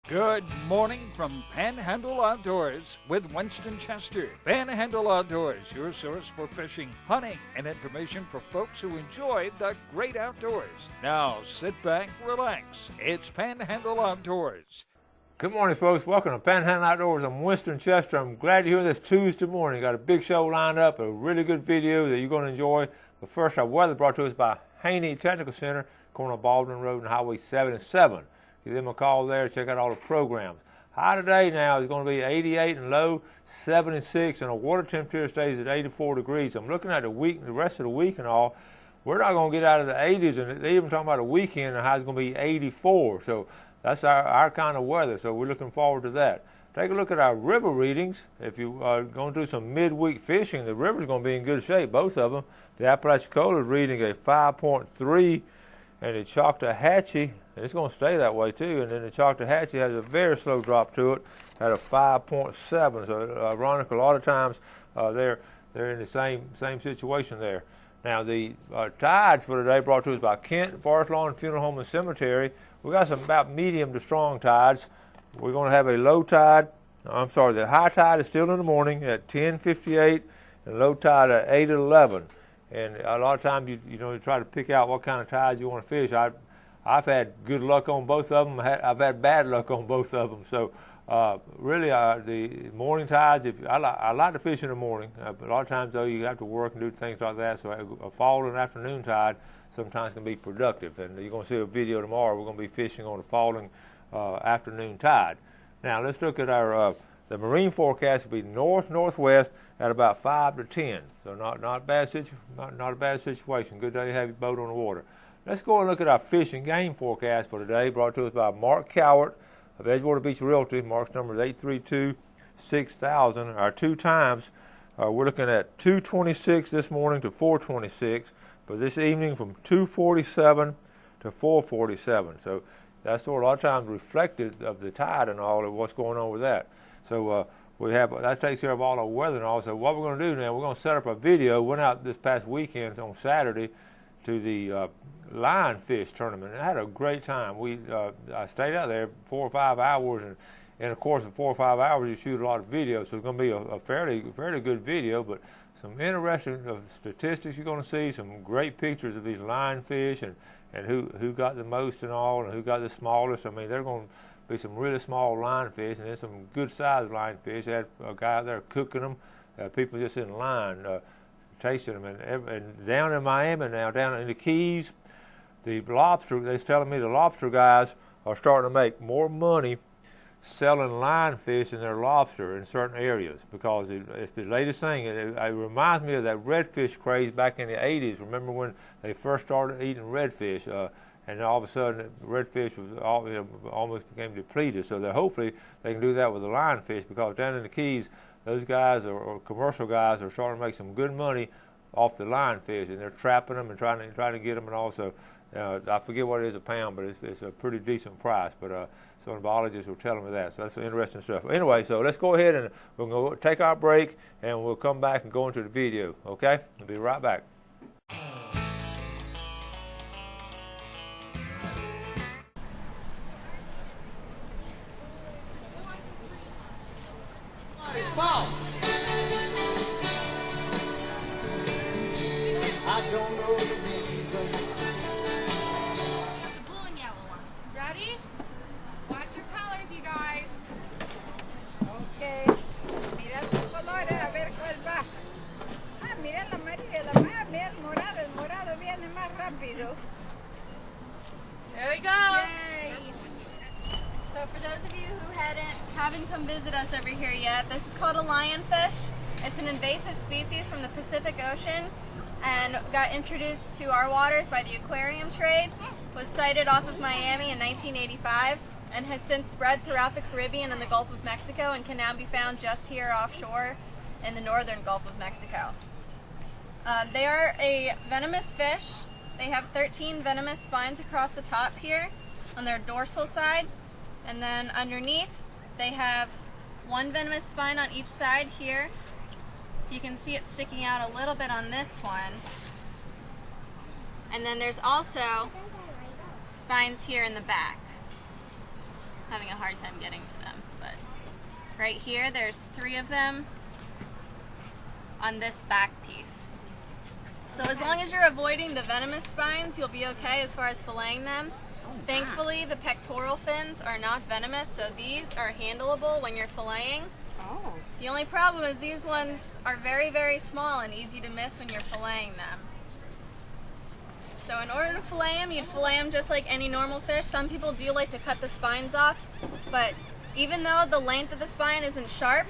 Good morning from Panhandle Outdoors with Winston Chester. Panhandle Outdoors, your source for fishing, hunting, and information for folks who enjoy the great outdoors. Now sit back, relax. It's Panhandle Outdoors. Good morning, folks. Welcome to Panhandle Outdoors. I'm Winston Chester. I'm glad you're here this Tuesday morning. Got a big show lined up, a really good video that you're going to enjoy. But first, our weather brought to us by Haney Technical Center, corner of Baldwin Road and Highway 77. Give them a call there, check out all the programs. High today now is going to be 88 and low 76, and the water temperature stays at 84 degrees. I'm looking at the rest of the week and all. We're not going to get out of the 80s, and they even talking about a weekend, the high is going to be 84. So that's our kind of weather, so we're looking forward to that. Take a look at our river readings. If you are going to do some midweek fishing, the river's going to be in good shape, both of them. The Apalachicola is reading a 5.3, and the Choctawhatchee, it's going to stay that way too, and then the Choctawhatchee has a very slow drop to it at a 5.7. So ironic, a lot of times they're in the same situation there. Now the tides for today brought to us by Kent Forest Lawn Funeral Home and Cemetery. We got some about medium to strong tides. We're going to have a low tide. The high tide is still in the morning at 10:58, and low tide at 8:11. And a lot of times you try to pick out what kind of tides you want to fish. I've had good luck on both of them. I've had bad luck on both of them. So really, the morning tides, I like to fish in the morning. But a lot of times, though, you have to work and do things like that. So a fall and afternoon tide sometimes can be productive. And you're going to see a video tomorrow. We're going to be fishing on a falling afternoon tide. Now, let's look at our the marine forecast will be north-northwest at about 5 to 10. So not a bad situation. Good day to have your boat on the water. Let's go and look at our fish and game forecast for today, brought to us by Mark Cowart of Edgewater Beach Realty. Mark's number is 832-6000. Our two times, we're looking at 2:26 this morning to 4:26, but this evening from 2:47 to 4:47. So that's sort of a lot of times reflected of the tide and all of what's going on with that. So that takes care of all our weather and all. So what we're going to do now, we're going to set up a video. Went out this past weekend on Saturday to the Lionfish tournament. And I had a great time. I stayed out there 4 or 5 hours, and in the course of 4 or 5 hours, you shoot a lot of videos. So it's going to be a fairly good video, but some interesting statistics you're going to see, some great pictures of these lionfish and who got the most and all, and who got the smallest. I mean, they're going to be some really small lionfish, and then some good-sized lionfish. They had a guy out there cooking them. People just in line tasting them. And down in Miami now, down in the Keys, the lobster, they're telling me the lobster guys are starting to make more money selling lionfish than their lobster in certain areas, because it's the latest thing. It reminds me of that redfish craze back in the 80s. Remember when they first started eating redfish? And all of a sudden, redfish was almost became depleted. So hopefully they can do that with the lionfish, because down in the Keys, those guys or commercial guys are starting to make some good money off the lionfish, and they're trapping them and trying to get them. And also, I forget what it is a pound, but it's a pretty decent price. But some of the biologists were telling me that. So that's interesting stuff. Anyway, so let's go ahead and we're going to take our break, and we'll come back and go into the video. Okay? We'll be right back. Small. I don't know the reason. The blue and yellow one. Ready? Watch your colors, you guys. Ok. Mira sus colores, a ver cuál va. Ah, mira el amarillo, mira el morado viene más rápido. There we go. Yay. So for those of you who haven't come visit us over here yet, this is called a lionfish. It's an invasive species from the Pacific Ocean and got introduced to our waters by the aquarium trade. Was sighted off of Miami in 1985 and has since spread throughout the Caribbean and the Gulf of Mexico, and can now be found just here offshore in the northern Gulf of Mexico. They are a venomous fish. They have 13 venomous spines across the top here on their dorsal side. And then underneath, they have one venomous spine on each side here. You can see it sticking out a little bit on this one. And then there's also spines here in the back. having a hard time getting to them. But right here, there's 3 of them on this back piece. So as long as you're avoiding the venomous spines, you'll be okay as far as filleting them. Thankfully, the pectoral fins are not venomous, so these are handleable when you're filleting. Oh. The only problem is these ones are very, very small and easy to miss when you're filleting them. So in order to fillet them, you'd fillet them just like any normal fish. Some people do like to cut the spines off, but even though the length of the spine isn't sharp,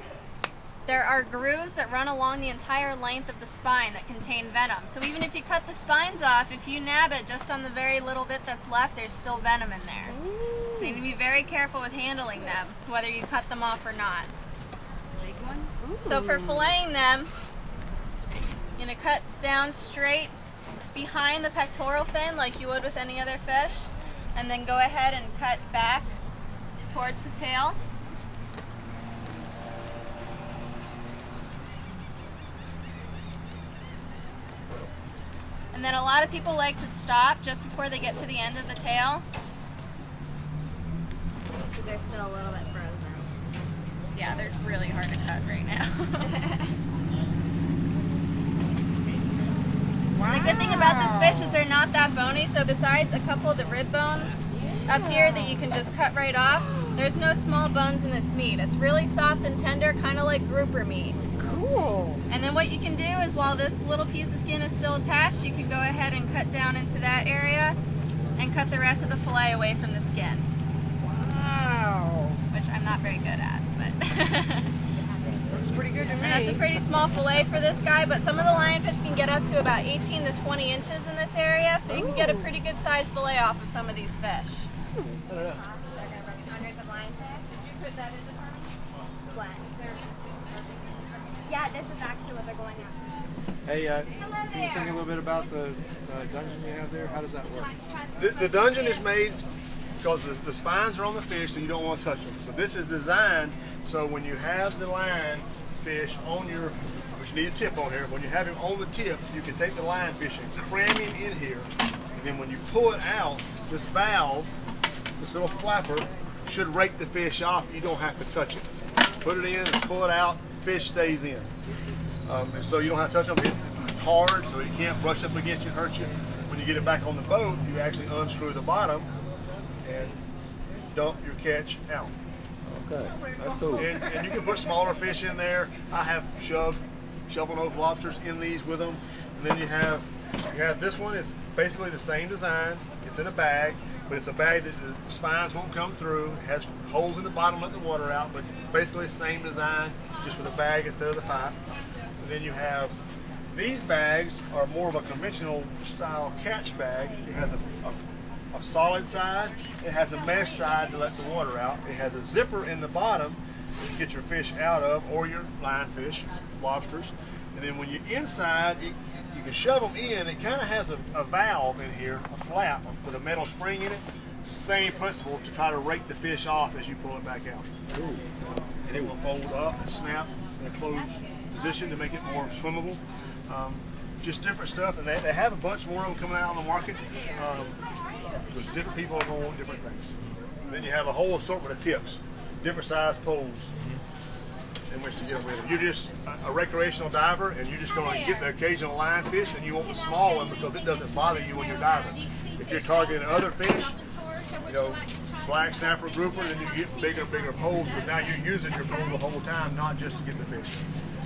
there are grooves that run along the entire length of the spine that contain venom. So even if you cut the spines off, if you nab it just on the very little bit that's left, there's still venom in there. So you need to be very careful with handling them, whether you cut them off or not. Big one? So for filleting them, you're going to cut down straight behind the pectoral fin like you would with any other fish, and then go ahead and cut back towards the tail. And then a lot of people like to stop just before they get to the end of the tail. They're still a little bit frozen. Yeah, they're really hard to cut right now. Wow. The good thing about this fish is they're not that bony, so besides a couple of the rib bones up here that you can just cut right off, there's no small bones in this meat. It's really soft and tender, kind of like grouper meat. Cool. And then what you can do is while this little piece of skin is still attached, you can go ahead and cut down into that area and cut the rest of the fillet away from the skin, Wow. which I'm not very good at, but Looks pretty good to me. and that's a pretty small fillet for this guy, but some of the lionfish can get up to about 18 to 20 inches in this area, so you can get a pretty good sized fillet off of some of these fish. They're gonna bring hundreds of lionfish. Did you put that in the tournament? What? Yeah, this is actually what they're going after. Hey, can you tell me a little bit about the dungeon you have there? How does that work? The dungeon is made because the spines are on the fish, so you don't want to touch them. So this is designed so when you have the lionfish on your, which you need a tip on here, when you have him on the tip, you can take the lionfish and cram him in here. And then when you pull it out, this valve, this little flapper, should rake the fish off. You don't have to touch it. Put it in and pull it out, fish stays in. And so you don't have to touch them. It's hard, so it can't brush up against you and hurt you. When you get it back on the boat, you actually unscrew the bottom and dump your catch out. Okay, that's cool. And you can put smaller fish in there. I have shovel-nose lobsters in these with them. And then you have this one is basically the same design. It's in a bag, but it's a bag that the spines won't come through. It has holes in the bottom, let the water out, but basically the same design, just with a bag instead of the pipe. And then you have these bags are more of a conventional style catch bag. It has a solid side. It has a mesh side to let the water out. It has a zipper in the bottom to get your fish out of, or your lionfish, lobsters. And then when you're inside, you can shove them in. It kind of has a valve in here, a flap with a metal spring in it. Same principle to try to rake the fish off as you pull it back out. And it will fold up and snap in a closed position to make it more swimmable. Just different stuff, and they have a bunch more of them coming out on the market. Because different people are going to want different things. And then you have a whole assortment of tips, different size poles in which to get them with. You're just a recreational diver, and you're just going to get the occasional lionfish, and you want the small one because it doesn't bother you when you're diving. If you're targeting other fish, you know, black snapper, grouper, then you get bigger and bigger poles, because now you're using your pole the whole time, not just to get the fish.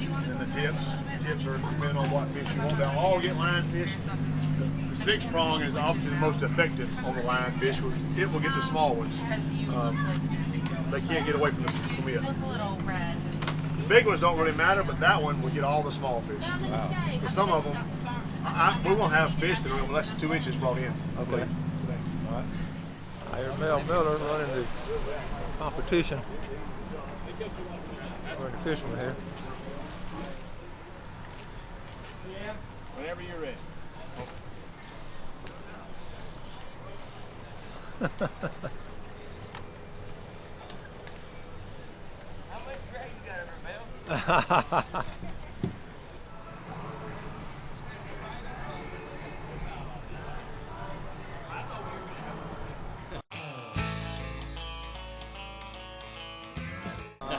And the tips are depending on what fish you want. They'll all get lionfish. The 6 prong is obviously the most effective on the lionfish. It will get the small ones. They can't get away from it. The big ones don't really matter, but that one will get all the small fish. Wow. For some of them, we won't have fish that are less than 2 inches brought in. Okay. All right. I hear Mel Miller running the competition. We're the fisherman here. Whenever you're ready. How much drag you got over, Mel?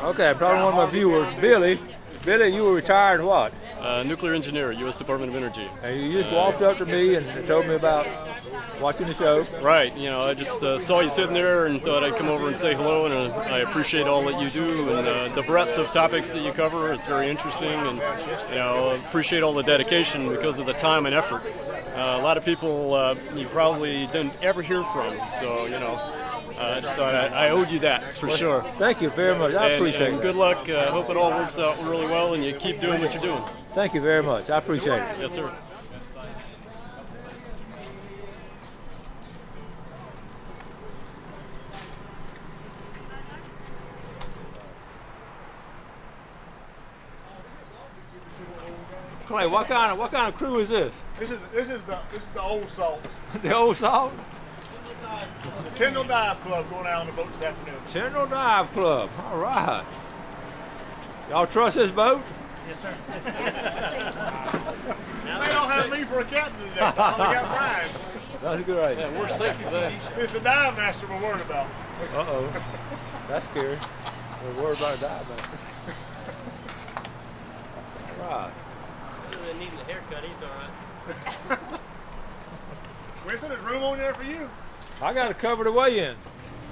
Okay, I'm talking to one of my viewers, Billy. Billy, you were retired what? Nuclear engineer, U.S. Department of Energy. And you just walked up to me and told me about watching the show. Right, you know, I just saw you sitting there and thought I'd come over and say hello, and I appreciate all that you do, and the breadth of topics that you cover is very interesting, and, you know, appreciate all the dedication because of the time and effort. A lot of people you probably didn't ever hear from, so, you know, I just thought I owed you that for sure. Thank you very much. I appreciate it. Good luck. Hope it all works out really well, and you keep doing what you're doing. Thank you very much. I appreciate it. Yes, sir. Clay, what kind of crew is this? This is the old salts. The old salt? The Tyndall Dive Club going out on the boat this afternoon. Tyndall Dive Club. All right. Y'all trust this boat? Yes, sir. They don't have me for a captain today. They only got Brian. That's a good idea. Yeah, we're safe today. It's the dive master we're worried about. Uh-oh. That's scary. We're worried about a dive master. All right. They need a haircut, he's all right. Winston, there's room on there for you. I got to cover the weigh-in.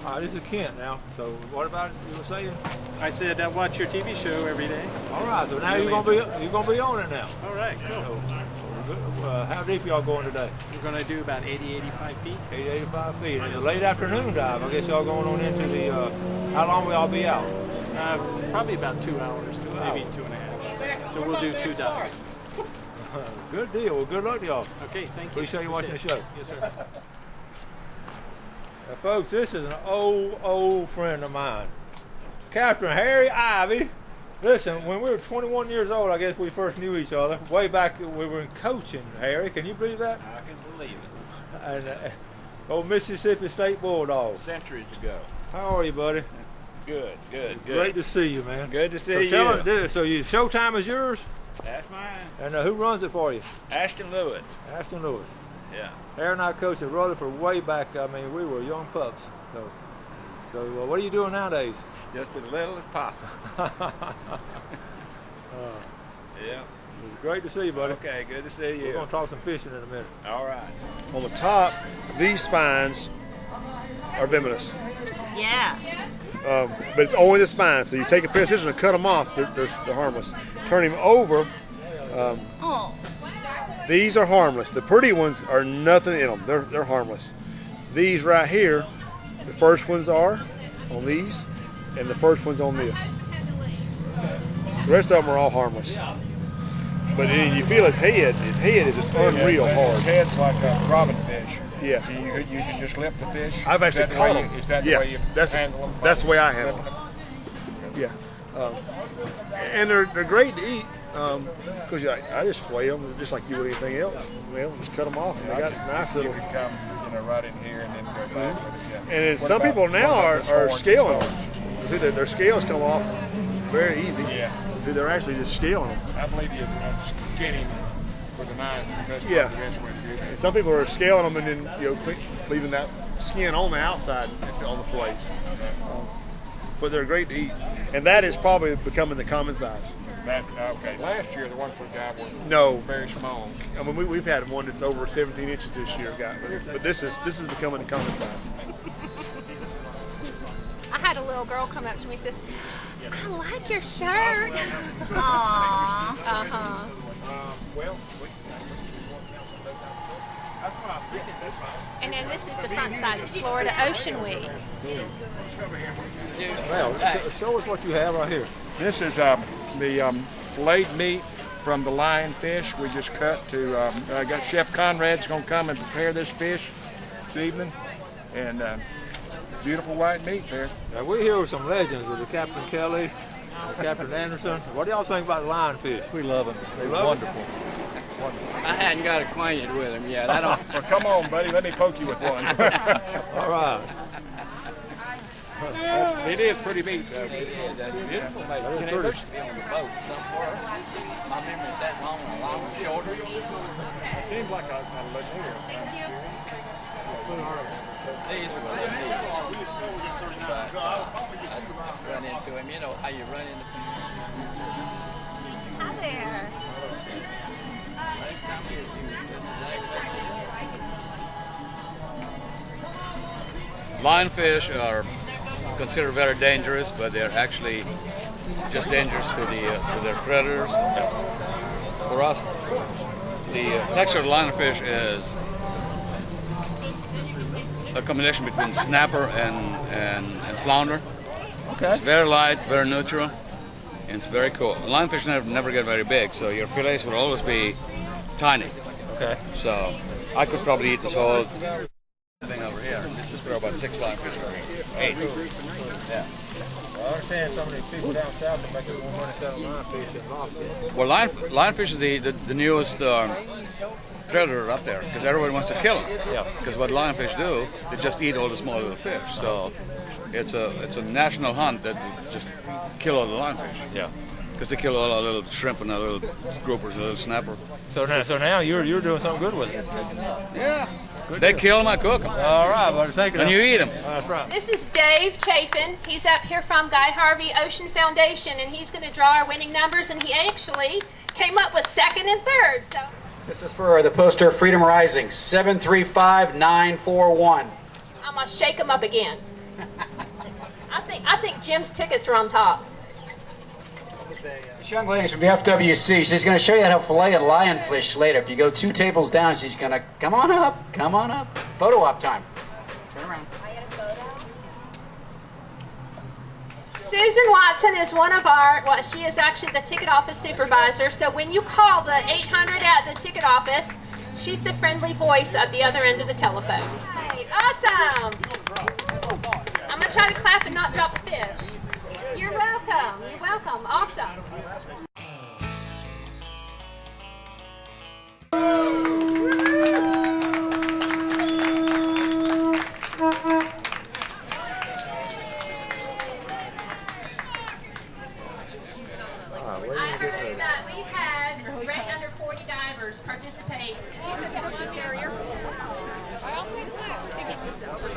All right, this is Kent now. So what about it you were saying? I said I watch your TV show every day. All right, so now you're gonna be on it now. All right, cool. So, how deep y'all going today? We're going to do about 80, 85 feet. 80, 85 feet. It's a late afternoon dive. I guess y'all going on into the. How long will y'all be out? Probably about 2 hours, maybe 2.5. So we'll do 2 dives. Good deal. Well, good luck to y'all. Okay, thank you. Appreciate you watching the show. Yes, sir. Now, folks, this is an old friend of mine, Captain Harry Ivy. Listen, when we were 21 years old, I guess we first knew each other. Way back, we were in coaching, Harry. Can you believe that? I can believe it. And old Mississippi State Bulldogs. Centuries ago. How are you, buddy? Good. Great to see you, man. Good to see so you. Tell us this. So you Showtime is yours? That's mine. And who runs it for you? Ashton Lewis. Ashton Lewis. Yeah. Harry and I coached at Rutherford way back. I mean, we were young pups. So what are you doing nowadays? Just as little as possible. Yeah. It's great to see you, buddy. Okay, good to see We're you. going to talk some fishing in a minute. All right. On the top, these spines are venomous. Yeah. But it's only the spines. So you take a pair of scissors and cut them off. They're harmless. Turn them over. Oh. These are harmless. The pretty ones are nothing in them. They're harmless. These right here, the first ones are on these, and the first one's on this. The rest of them are all harmless. But then you feel his head. His head is just unreal hard. His head's like a robin fish. Yeah. You can just lift the fish. I've actually Is that the caught way them. Is that the way you handle them? That's the way I handle them. Yeah. And they're great to eat because I just flay them just like you would anything else. Well, just cut them off. And they got nice You little. could come, right in here and then go back. Yeah. And then What some about- people now what are about this horn? scaling them. See, their scales come off very easy. Yeah. See, they're actually just scaling them. I believe you skin him with a knife because Yeah. the rest went good. And some people are scaling them and then leaving that skin on the outside on the fillets. But they're great to eat, and that is probably becoming the common size. Okay. Last year the ones we got were No. very small. I mean, we've had one that's over 17 inches this year, but this is becoming the common size. I had a little girl come up to me and says, I like your shirt. Aww. Uh-huh. Well, That's what I'm thinking. And then this is the front side. It's Florida Ocean Week. Well, show us what you have right here. this is the filleted meat from the Lionfish. We just cut to. I got Chef Conrad's going to come and prepare this fish this evening, and beautiful white meat there. Now, we're here with some legends with the Captain Kelly, Captain Anderson. What do y'all think about the Lionfish? We love them. They're wonderful. I hadn't got acquainted with them yet. I don't. Well, come on, buddy. Let me poke you with one. All right. It is pretty meat, though. It is. That's beautiful. Mate. That is They pretty. used to be on the boat somewhere. My memory's that long and a lot shorter. Seems like a linear. Thank you. These are what they need. But I run into him, you know, how you run into people. Hi there. Lionfish are considered very dangerous, but they're actually just dangerous to their predators. For us, the texture of the lionfish is a combination between snapper and flounder. Okay. It's very light, very neutral, and it's very cool. Lionfish never get very big, so your fillets will always be tiny. Okay. So I could probably eat this whole thing over here. This is for about 6 lionfish. 8. Yeah. Well, I understand some of these people down south are making more money selling lionfish than lobster. Well, lionfish is the newest predator up there because everyone wants to kill them. Yeah. Because what lionfish do, they just eat all the small little fish. So it's a national hunt that just kill all the lionfish. Yeah. Because they kill all our little shrimp and our little groupers and little snapper. So now you're doing something good with it. Yeah. They kill them, I cook them. All right, but thank you. And you eat them. That's right. This is Dave Chafin. He's up here from Guy Harvey Ocean Foundation, and he's going to draw our winning numbers, and he actually came up with 2nd and 3rd. So this is for the poster Freedom Rising, 735941. I'm going to shake them up again. I think Jim's tickets are on top. This young lady's from the FWC. She's going to show you how to fillet a lionfish later. If you go 2 tables down, she's going to come on up. Photo op time. Turn around. Susan Watson is one of she is actually the ticket office supervisor. So when you call the 800 at the ticket office, she's the friendly voice at the other end of the telephone. Right, awesome. I'm going to try to clap and not drop the fish. You're welcome. You're welcome. Awesome. I heard that we've had right under 40 divers participate. He's a terrier. I think he's just over.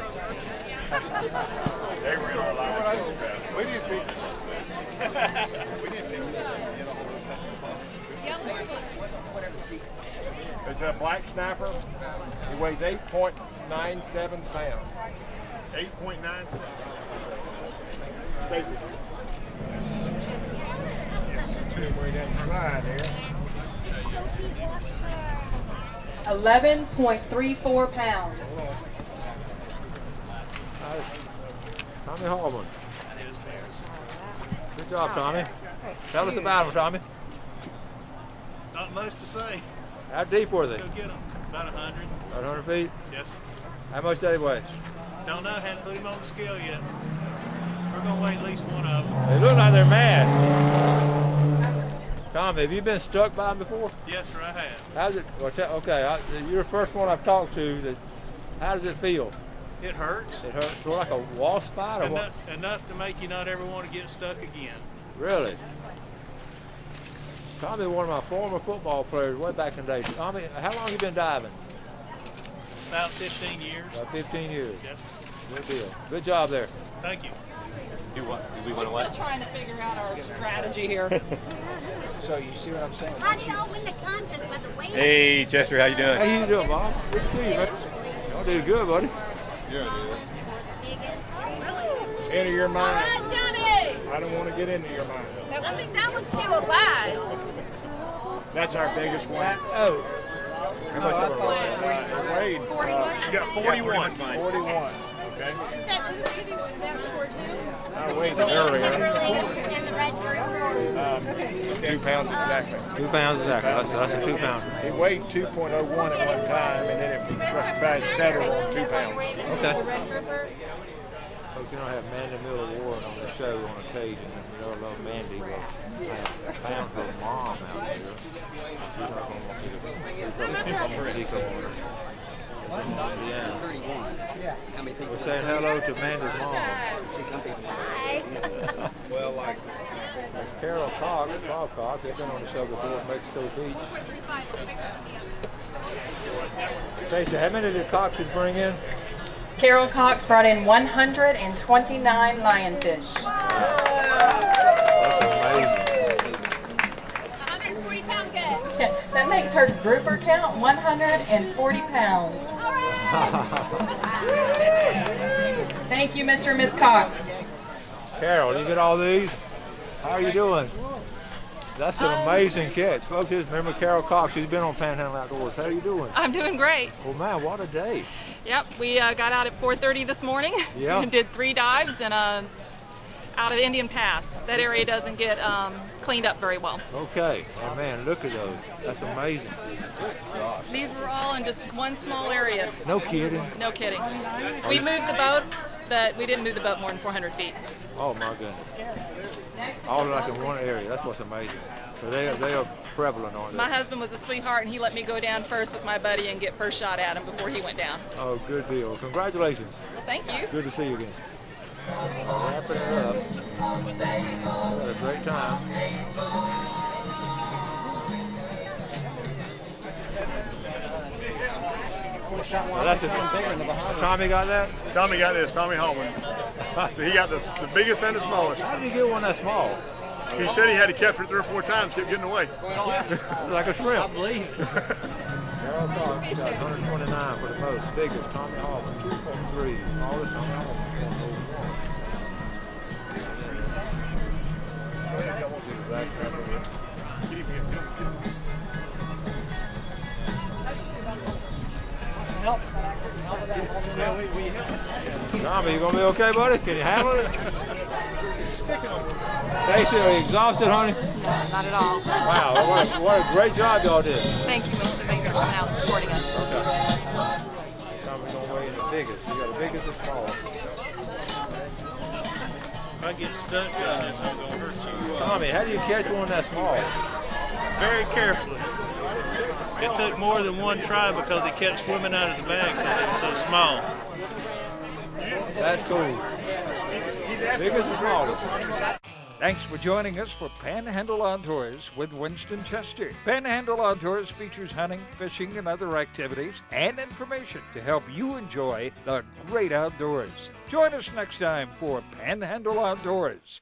We didn't think. It's a black snapper. He weighs 8.97 pounds. 8.9. Stacy. Way down the slide there. 11.34 pounds. Tommy Hallman. Good job, Tommy. Tell us about them, Tommy. Not much to say. How deep were they? Go get them. About 100. About 100 feet? Yes. How much did they weigh? Don't know. Hadn't put him on the scale yet. We're going to weigh at least one of them. They look like they're mad. Tommy, have you been stuck by them before? Yes, sir, I have. How's it? Well, okay, you're the first one I've talked to. How does it feel? It hurts. It hurts. Sort of like a wasp bite, or what? Enough to make you not ever want to get stuck again. Really? Tommy, one of my former football players, way back in the day. Tommy, how long have you been diving? About 15 years. About 15 years. Yes. Good deal. Good job there. Thank you. Do we want to what? We're trying to figure out our strategy here. So you see what I'm saying? How do y'all win the contest with the weight? Hey, Chester, how you doing? How you doing, Bob? Good to see you, man. Y'all did good, buddy. Yeah, Into your All mind. right, Johnny. I don't want to get into your mind. I think that one's still alive. That's our biggest one. Oh. How much of a Weighed. You got 41. 41. Okay. I I weighed it earlier. in the red group. 2 pounds exactly. 2 pounds exactly. That's a 2 pounder. He weighed 2.01 at one time, and then it settled on 2 pounds. Okay. Folks, you don't have Mandy Miller Warren on the show on occasion. You know, I love Mandy, but I found her mom out here. She's not going to want me to go on her. Yeah. We're saying hello to Mandy's mom. Well, like Carol Cox, Bob Cox, they've been on the show before at Mexico Beach. Tracy, how many did Coxes bring in? Carol Cox brought in 129 lionfish. is her grouper count, 140 pounds. Thank you, Mr. and Miss Cox. Carol, you get all these? How are you doing? That's an amazing catch. Folks, remember Carol Cox, she's been on Panhandle Outdoors. How are you doing? I'm doing great. Oh man, what a day. Yep, we got out at 4:30 this morning and did 3 dives and out of Indian Pass. That area doesn't get cleaned up very well. Okay, and man, look at those. That's amazing. These were all in just one small area. No kidding. No kidding. We moved the boat, but we didn't move the boat more than 400 feet. Oh my goodness. All like in one area. That's what's amazing. So they are prevalent, aren't they? My husband was a sweetheart, and he let me go down first with my buddy and get first shot at him before he went down. Oh, good deal. Congratulations. Well, thank you. Good to see you again. Wrapping it up. Had a great time. Well, that's it. Tommy got that? Tommy got this, Tommy Hallman. So he got the biggest and the smallest. How did he get one that small? He said he had to capture it 3 or 4 times, kept getting away. Like a shrimp. I believe. Carol Cox got 129 for the most. Biggest, Tommy Hallman, 2.3. Smallest, Tommy Hallman, 1.01. Tommy, you gonna be okay, buddy? Can you handle it? Stacy, are you exhausted, honey? Not at all. Wow, what a great job y'all did. Thank you, Mr. Thanks for coming out and supporting us. Okay. Tommy's gonna weigh in the biggest. You got the biggest and smallest. If I get stuck on this, I'm gonna hurt you. Tommy, how do you catch one that small? Very carefully. It took more than one try because it kept swimming out of the bag because it was so small. That's cool. Biggest and smallest. Thanks for joining us for Panhandle Outdoors with Winston Chester. Panhandle Outdoors features hunting, fishing, and other activities and information to help you enjoy the great outdoors. Join us next time for Panhandle Outdoors.